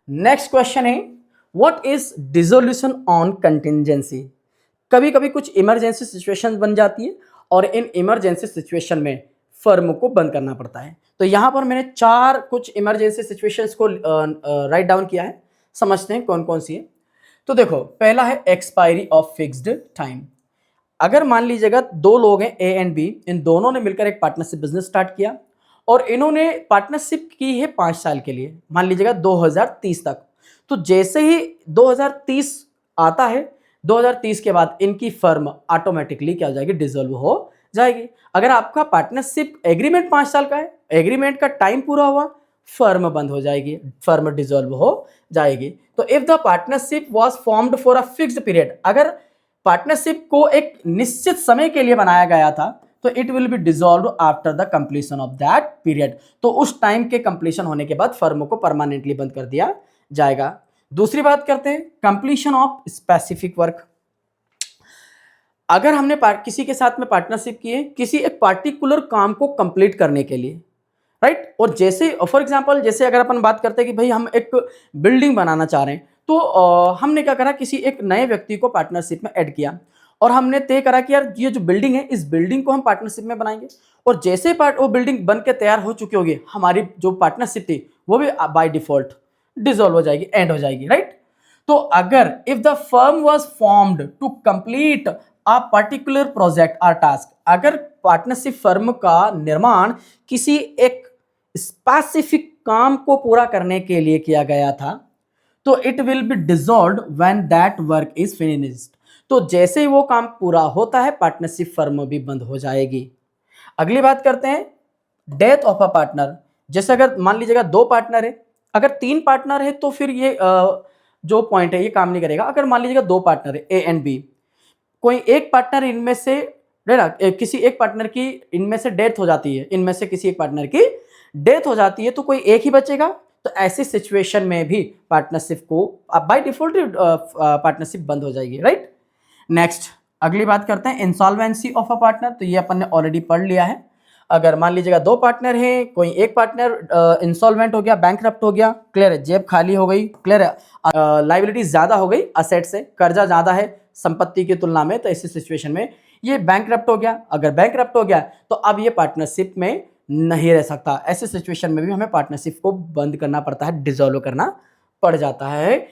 Next question है what is dissolution on contingency. कभी कभी कुछ इमरजेंसी सिचुएशन बन जाती है और इन इमरजेंसी सिचुएशन में फर्म को बंद करना पड़ता है। तो यहां पर मैंने चार कुछ इमरजेंसी सिचुएशंस को राइट डाउन किया है, समझते हैं कौन कौन सी है। तो देखो, पहला है एक्सपायरी ऑफ फिक्स्ड टाइम। अगर मान लीजिएगा दो लोग हैं ए एंड बी, इन दोनों ने मिलकर एक पार्टनरशिप बिजनेस स्टार्ट किया और इन्होंने पार्टनरशिप की है 5 साल के लिए, मान लीजिएगा 2030 तक। तो जैसे ही 2030 आता है, 2030 के बाद इनकी फर्म ऑटोमेटिकली क्या हो जाएगी, डिसॉल्व हो जाएगी। अगर आपका पार्टनरशिप एग्रीमेंट 5 साल का है, एग्रीमेंट का टाइम पूरा हुआ, फर्म बंद हो जाएगी, फर्म डिसॉल्व हो जाएगी। तो if the partnership was formed for a fixed period, अगर पार्टनरशिप को एक निश्चित समय के लिए बनाया गया था, तो it will be dissolve after the completion of that period. तो उस टाइम के कंप्लीशन होने के बाद फर्म को परमानेंटली बंद कर दिया जाएगा। दूसरी बात करते हैं कंप्लीशन ऑफ स्पेसिफिक वर्क। अगर हमने किसी के साथ में पार्टनरशिप की है किसी एक पार्टिकुलर काम को कंप्लीट करने के लिए, राइट, और जैसे फॉर एग्जांपल जैसे अगर अपन बात करते हैं कि भाई हम एक बिल्डिंग बनाना चाह रहे हैं, तो हमने क्या करा, किसी एक नए व्यक्ति को पार्टनरशिप में ऐड किया और हमने तय करा कि यार ये जो बिल्डिंग है, इस बिल्डिंग को हम पार्टनरशिप में बनाएंगे। और जैसे वो बिल्डिंग बन के तैयार हो चुकी होगी, हमारी जो पार्टनरशिप थी वो भी बाय डिफॉल्ट डिसॉल्व हो जाएगी, एंड हो जाएगी, राइट। तो अगर if the firm was formed to complete a particular project और टास्क, अगर पार्टनरशिप फर्म का निर्माण किसी एक स्पेसिफिक काम को पूरा करने के लिए किया गया था, तो it will be dissolved when that work is finished. तो जैसे ही वो काम पूरा होता है, पार्टनरशिप फर्म भी बंद हो जाएगी। अगली बात करते हैं डेथ ऑफ अ पार्टनर। जैसे अगर मान लीजिएगा 2 पार्टनर है, अगर 3 पार्टनर है तो फिर ये जो पॉइंट है ये काम नहीं करेगा। अगर मान लीजिएगा 2 पार्टनर है ए एंड बी, कोई एक पार्टनर इनमें से किसी एक पार्टनर की इनमें से डेथ हो जाती है, इनमें से किसी एक पार्टनर की डेथ हो जाती है, तो कोई एक ही बचेगा। तो ऐसी सिचुएशन में भी पार्टनरशिप को बाय डिफॉल्ट पार्टनरशिप बंद हो जाएगी, राइट। नेक्स्ट अगली बात करते हैं इंसॉल्वेंसी ऑफ अ पार्टनर। तो ये अपन ने ऑलरेडी पढ़ लिया है। अगर मान लीजिएगा 2 पार्टनर हैं, कोई एक पार्टनर इंसॉल्वेंट हो गया, बैंकरप्ट हो गया, क्लियर है, जेब खाली हो गई, क्लियर है, लाइबिलिटीज ज्यादा हो गई असेट से, कर्जा ज्यादा है संपत्ति की तुलना में, तो ऐसी सिचुएशन में ये बैंकरप्ट हो गया। अगर बैंकरप्ट हो गया तो अब ये पार्टनरशिप में नहीं रह सकता। ऐसे सिचुएशन में भी हमें पार्टनरशिप को बंद करना पड़ता है, डिसॉल्व करना पड़ जाता है।